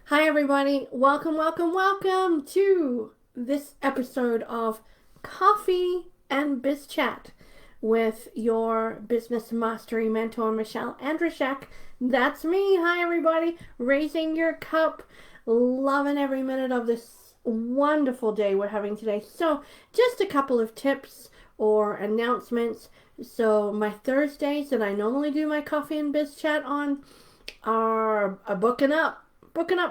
Hi, everybody. Welcome to this episode of Coffee and Biz Chat with your business mastery mentor, Michelle Andrishak. That's me. Hi, everybody. Raising your cup, loving every minute of this wonderful day we're having today. So, just a couple of tips or announcements. So, my Thursdays that I normally do my Coffee and Biz Chat on are booking up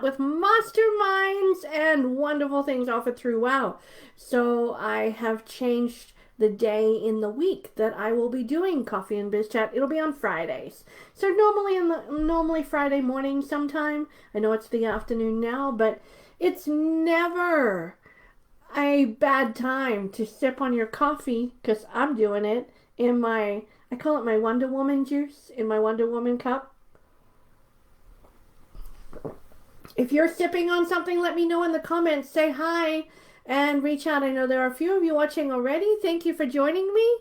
with masterminds and wonderful things offered through Wow. So I have changed the day in the week that I will be doing Coffee and Biz Chat. It'll be on Fridays. So normally Friday morning sometime. I know it's the afternoon now, but it's never a bad time to sip on your coffee because I'm doing it in my, I call it my Wonder Woman juice in my Wonder Woman cup. If you're sipping on something, let me know in the comments. Say hi and reach out. I know there are a few of you watching already. Thank you for joining me.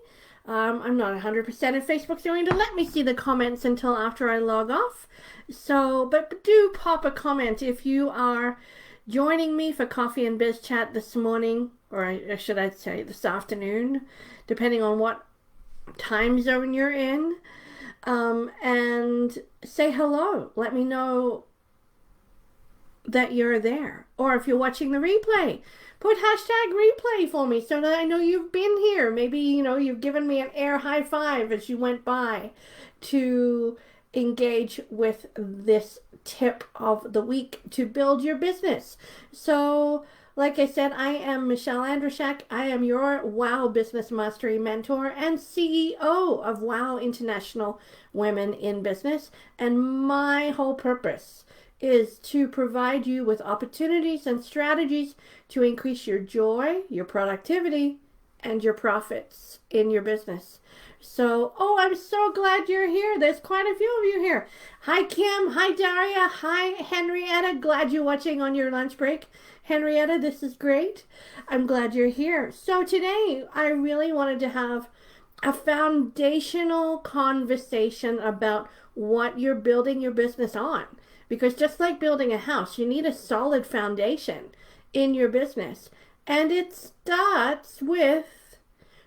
I'm not 100% if Facebook's going to let me see the comments until after I log off. So, but do pop a comment if you are joining me for Coffee and Biz Chat this morning, or should I say this afternoon, depending on what time zone you're in. And say hello. Let me know that you're there. Or if you're watching the replay, put hashtag replay for me so that I know you've been here. Maybe, you've given me an air high five as you went by to engage with this tip of the week to build your business. So, like I said, I am Michelle Andrishak. I am your Wow Business Mastery Mentor and CEO of Wow International Women in Business. And my whole purpose is to provide you with opportunities and strategies to increase your joy, your productivity, and your profits in your business. So, I'm so glad you're here. There's quite a few of you here. Hi, Kim. Hi, Daria. Hi, Henrietta. Glad you're watching on your lunch break. Henrietta, this is great. I'm glad you're here. So today, I really wanted to have a foundational conversation about what you're building your business on. Because just like building a house, you need a solid foundation in your business. And it starts with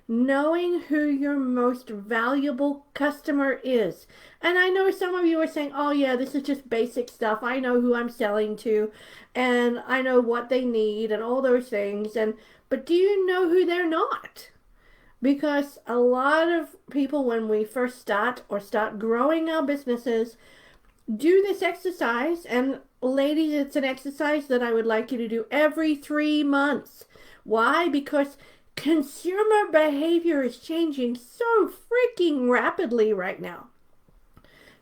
knowing who your most valuable customer is. And I know some of you are saying, oh yeah, this is just basic stuff. I know who I'm selling to and I know what they need and all those things. But do you know who they're not? Because a lot of people, when we first start growing our businesses, do this exercise, and ladies, it's an exercise that I would like you to do every 3 months. Why? Because consumer behavior is changing so freaking rapidly right now.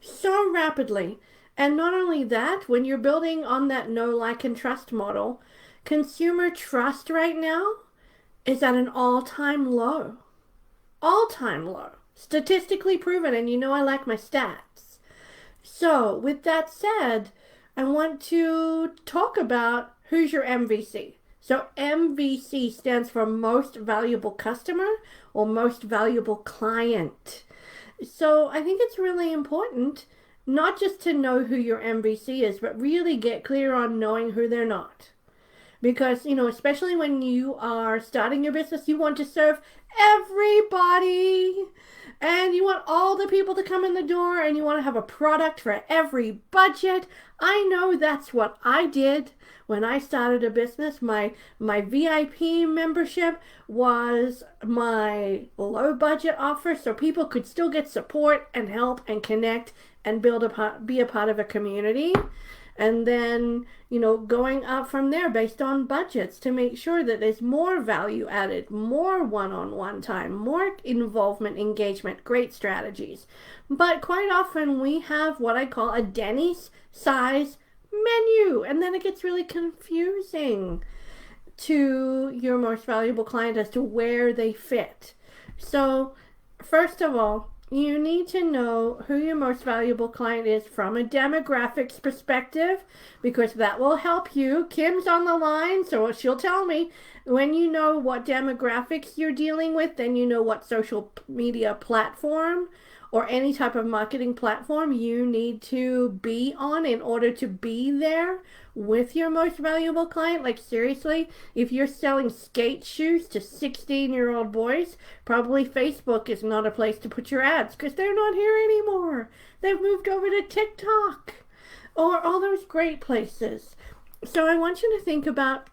So rapidly. And not only that, when you're building on that know, like, and trust model, consumer trust right now is at an all-time low. All-time low. Statistically proven, and I like my stats. So, with that said, I want to talk about who's your MVC. So, MVC stands for Most Valuable Customer or Most Valuable Client. So, I think it's really important not just to know who your MVC is, but really get clear on knowing who they're not. Because, especially when you are starting your business, you want to serve everybody. And you want all the people to come in the door, and you want to have a product for every budget. I know that's what I did when I started a business. My VIP membership was my low budget offer, so people could still get support and help and connect and be a part of a community. And then, going up from there based on budgets to make sure that there's more value added, more one-on-one time, more involvement, engagement, great strategies. But quite often we have what I call a Denny's size menu, and then it gets really confusing to your most valuable client as to where they fit. So, first of all, you need to know who your most valuable client is from a demographics perspective, because that will help you. Kim's on the line, so she'll tell me. When you know what demographics you're dealing with, then you know what social media platform or any type of marketing platform you need to be on in order to be there with your most valuable client. Like seriously, if you're selling skate shoes to 16-year-old boys, probably Facebook is not a place to put your ads because they're not here anymore. They've moved over to TikTok or all those great places. So I want you to think about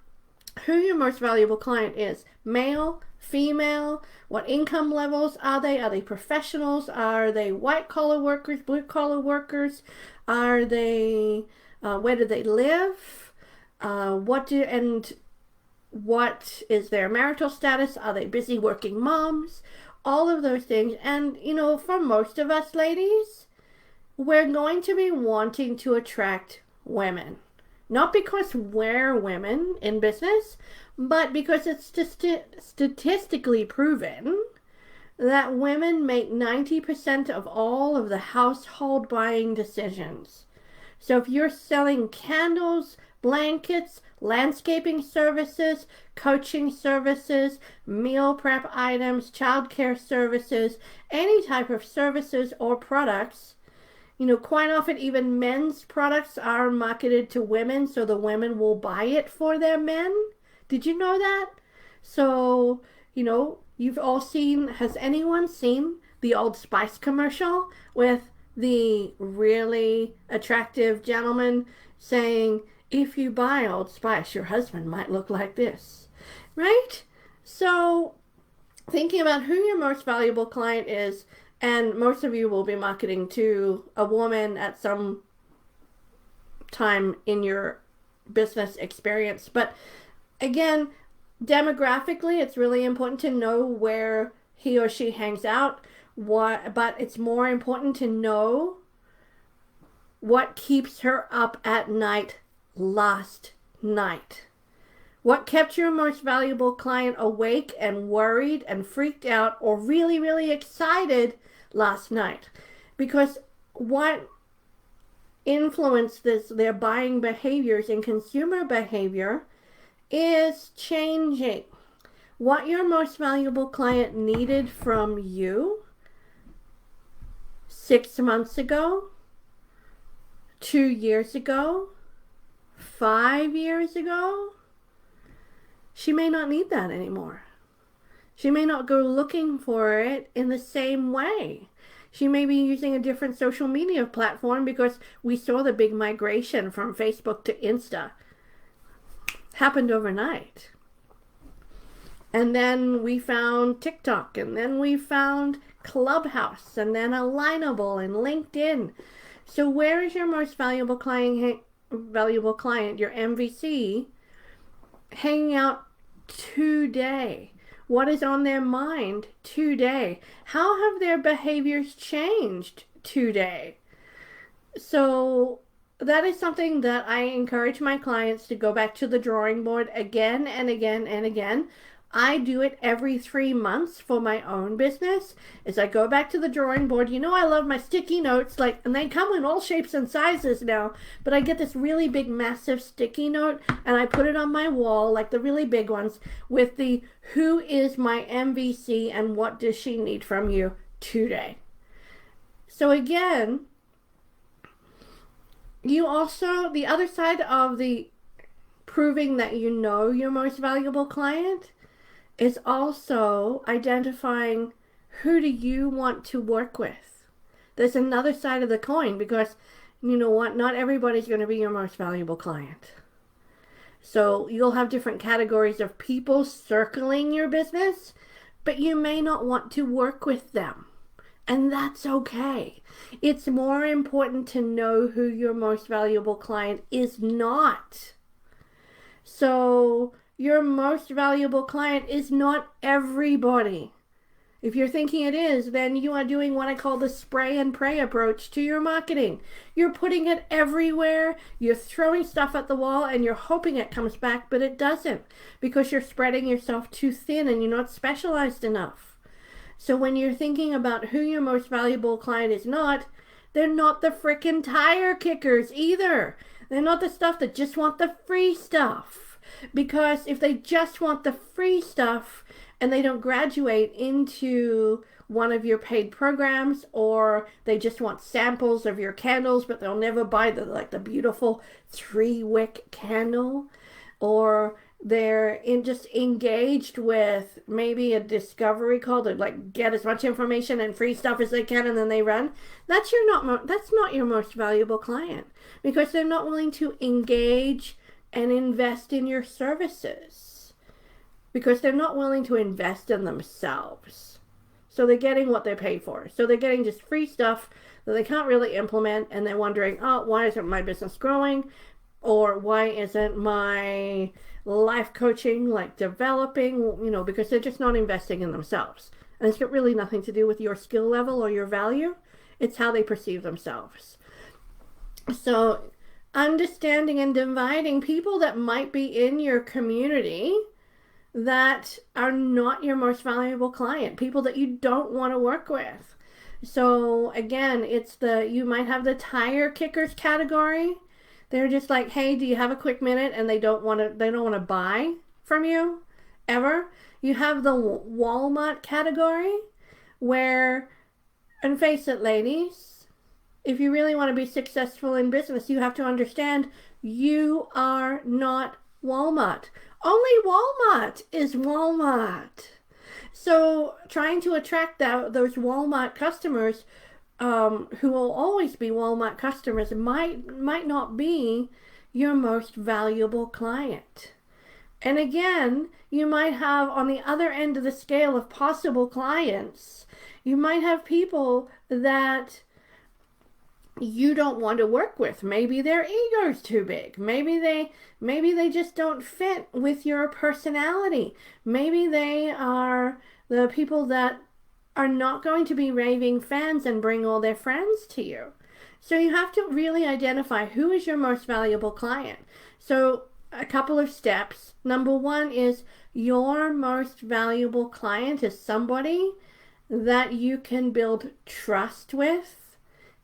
who your most valuable client is. Male, female, what income levels are they? Are they professionals? Are they white collar workers, blue collar workers? Are they, where do they live? What is their marital status? Are they busy working moms? All of those things. And, you know, for most of us ladies, we're going to be wanting to attract women. Not because we're women in business, but because it's statistically proven that women make 90% of all of the household buying decisions. So if you're selling candles, blankets, landscaping services, coaching services, meal prep items, childcare services, any type of services or products, you know, quite often even men's products are marketed to women so the women will buy it for their men. Did you know that? So, you know, you've all seen, has anyone seen the Old Spice commercial with the really attractive gentleman saying, if you buy Old Spice, your husband might look like this, right? So thinking about who your most valuable client is, and most of you will be marketing to a woman at some time in your business experience. But again, demographically, it's really important to know where he or she hangs out. But it's more important to know what keeps her up at night last night. What kept your most valuable client awake and worried and freaked out or really, really excited last night? Because what influenced their buying behaviors and consumer behavior is changing. What your most valuable client needed from you 6 months ago, 2 years ago, 5 years ago, she may not need that anymore. She may not go looking for it in the same way. She may be using a different social media platform because we saw the big migration from Facebook to Insta. Happened overnight. And then we found TikTok, and then we found Clubhouse, and then Alignable and LinkedIn. So where is your most valuable client, your MVC, hanging out today? What is on their mind today? How have their behaviors changed today? So that is something that I encourage my clients to go back to the drawing board again and again and again. I do it every 3 months for my own business. As I go back to the drawing board, you know I love my sticky notes, and they come in all shapes and sizes now, but I get this really big, massive sticky note, and I put it on my wall, like the really big ones, with the who is my MVC and what does she need from you today. So again, you also, the other side of the proving that you know your most valuable client is also identifying who do you want to work with. There's another side of the coin because, you know what, not everybody's going to be your most valuable client. So you'll have different categories of people circling your business, but you may not want to work with them. And that's okay. It's more important to know who your most valuable client is not. So your most valuable client is not everybody. If you're thinking it is, then you are doing what I call the spray and pray approach to your marketing. You're putting it everywhere, you're throwing stuff at the wall, and you're hoping it comes back, but it doesn't because you're spreading yourself too thin and you're not specialized enough. So when you're thinking about who your most valuable client is not, they're not the frickin' tire kickers either. They're not the stuff that just want the free stuff. Because if they just want the free stuff and they don't graduate into one of your paid programs, or they just want samples of your candles, but they'll never buy the beautiful 3-wick candle, or they're just engaged with maybe a discovery call to get as much information and free stuff as they can, and then they run. That's not your most valuable client, because they're not willing to engage and invest in your services, because they're not willing to invest in themselves. So they're getting what they pay for. So they're getting just free stuff that they can't really implement, and they're wondering, oh, why isn't my business growing? Or why isn't my life coaching developing? Because they're just not investing in themselves. And it's got really nothing to do with your skill level or your value. It's how they perceive themselves. So understanding and dividing people that might be in your community that are not your most valuable client, people that you don't want to work with. So again, you might have the tire kickers category. They're just like, hey, do you have a quick minute? And they don't want to buy from you ever. You have the Walmart category where, and face it, ladies, if you really want to be successful in business, you have to understand you are not Walmart. Only Walmart is Walmart. So trying to attract those Walmart customers who will always be Walmart customers might not be your most valuable client. And again, you might have on the other end of the scale of possible clients, you might have people that you don't want to work with. Maybe their ego's too big. Maybe they just don't fit with your personality. Maybe they are the people that are not going to be raving fans and bring all their friends to you. So you have to really identify who is your most valuable client. So a couple of steps. Number one is your most valuable client is somebody that you can build trust with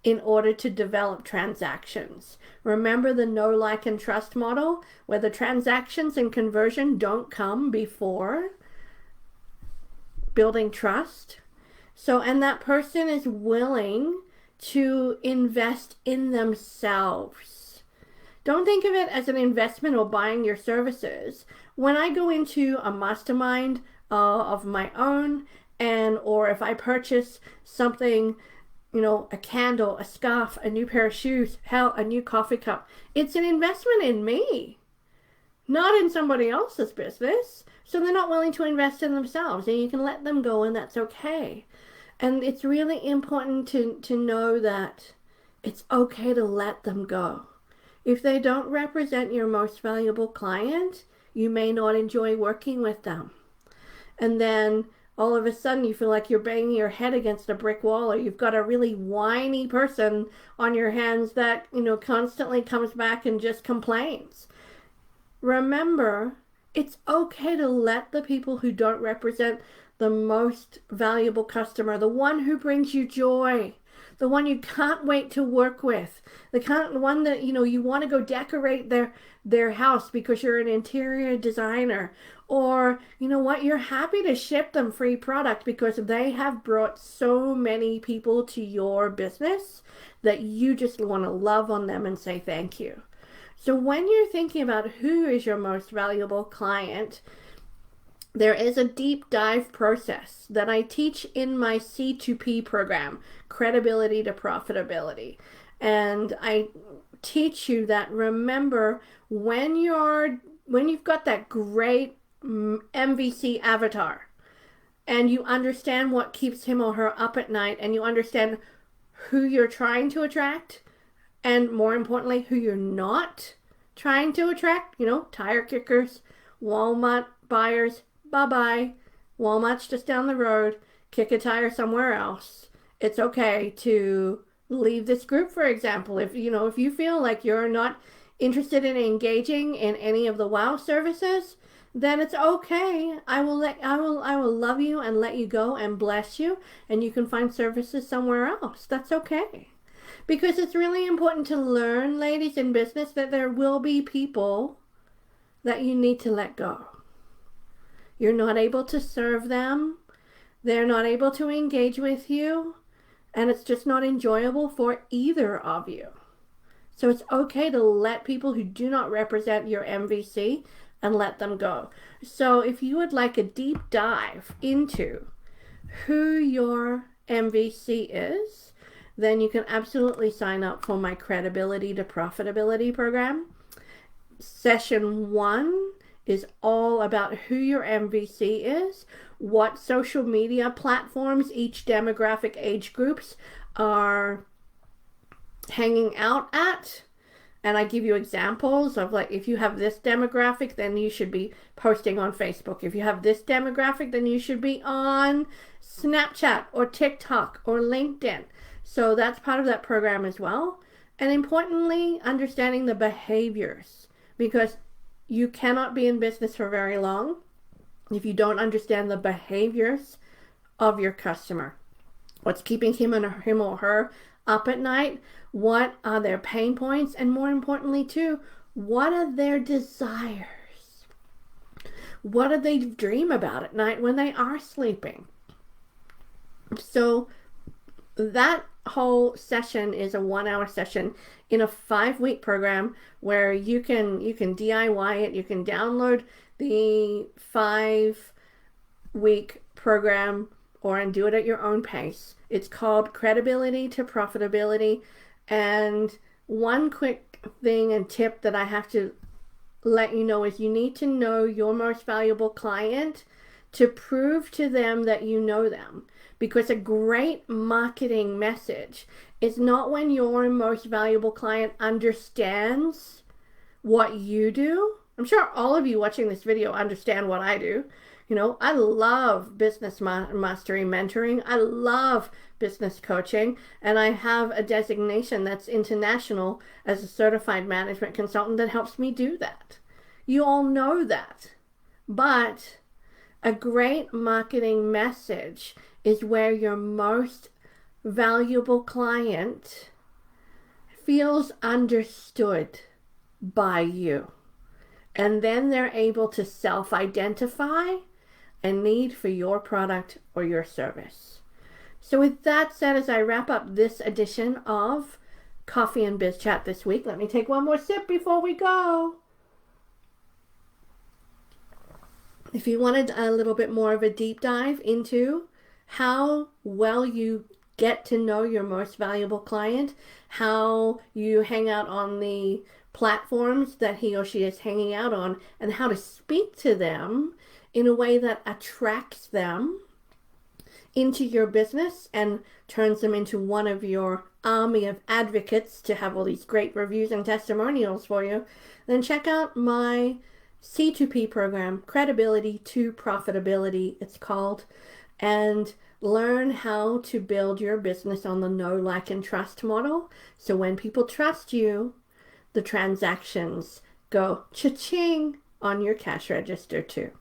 in order to develop transactions. Remember the know, like, and trust model, where the transactions and conversion don't come before building trust. So, and that person is willing to invest in themselves. Don't think of it as an investment or buying your services. When I go into a mastermind of my own, or if I purchase something, a candle, a scarf, a new pair of shoes, hell, a new coffee cup, it's an investment in me, not in somebody else's business. So they're not willing to invest in themselves, and you can let them go, and that's okay. And it's really important to know that it's okay to let them go. If they don't represent your most valuable client, you may not enjoy working with them. And then all of a sudden you feel like you're banging your head against a brick wall, or you've got a really whiny person on your hands that, constantly comes back and just complains. Remember, it's okay to let the people who don't represent the most valuable customer, the one who brings you joy, the one you can't wait to work with, the one that, you want to go decorate their house because you're an interior designer, or, you're happy to ship them free product because they have brought so many people to your business that you just want to love on them and say thank you. So when you're thinking about who is your most valuable client, there is a deep dive process that I teach in my C2P program, Credibility to Profitability. And I teach you that, remember, when you've got that great MVC avatar, and you understand what keeps him or her up at night, and you understand who you're trying to attract, and more importantly, who you're not trying to attract, tire kickers, Walmart buyers, bye-bye. Walmart's just down the road. Kick a tire somewhere else. It's okay to leave this group, for example. If you feel like you're not interested in engaging in any of the WOW services, then it's okay. I will love you and let you go and bless you, and you can find services somewhere else. That's okay. Because it's really important to learn, ladies, in business, that there will be people that you need to let go. You're not able to serve them. they're not able to engage with you, and it's just not enjoyable for either of you. So it's okay to let people who do not represent your MVC and let them go. So if you would like a deep dive into who your MVC is, then you can absolutely sign up for my Credibility to Profitability program. Session 1 is all about who your MVC is, what social media platforms each demographic age groups are hanging out at. And I give you examples of, like, if you have this demographic, then you should be posting on Facebook. If you have this demographic, then you should be on Snapchat or TikTok or LinkedIn. So that's part of that program as well. And importantly, understanding the behaviors, because you cannot be in business for very long if you don't understand the behaviors of your customer. What's keeping him or her up at night? What are their pain points? And more importantly too, what are their desires? What do they dream about at night when they are sleeping? So that whole session is a 1-hour session in a 5-week program where you can DIY it. You can download the 5-week program and do it at your own pace. It's called Credibility to Profitability. And one quick thing and tip that I have to let you know is you need to know your most valuable client to prove to them that you know them. Because a great marketing message is not when your most valuable client understands what you do. I'm sure all of you watching this video understand what I do. You know, I love business mastery mentoring. I love business coaching, and I have a designation that's international as a certified management consultant that helps me do that. You all know that. But a great marketing message is where your most valuable client feels understood by you. And then they're able to self-identify a need for your product or your service. So with that said, as I wrap up this edition of Coffee and Biz Chat this week, let me take one more sip before we go. If you wanted a little bit more of a deep dive into how well you get to know your most valuable client, how you hang out on the platforms that he or she is hanging out on, and how to speak to them in a way that attracts them into your business and turns them into one of your army of advocates to have all these great reviews and testimonials for you, then check out my C2P program, Credibility to Profitability, it's called, and learn how to build your business on the know, like, and trust model. So when people trust you, the transactions go cha-ching on your cash register too.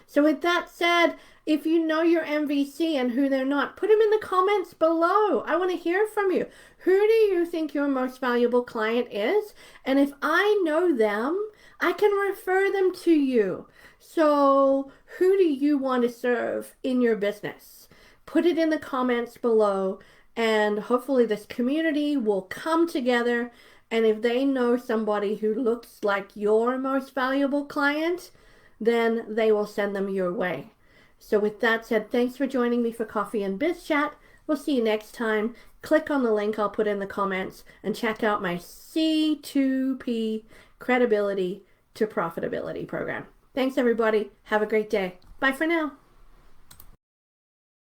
So with that said, if you know your MVC and who they're not, put them in the comments below. I want to hear from you. Who do you think your most valuable client is? And if I know them, I can refer them to you. So who do you want to serve in your business? Put it in the comments below, and hopefully this community will come together. And if they know somebody who looks like your most valuable client, then they will send them your way. So with that said, thanks for joining me for Coffee and Biz Chat. We'll see you next time. Click on the link I'll put in the comments and check out my C2P Credibility to Profitability program. Thanks everybody. Have a great day. Bye for now.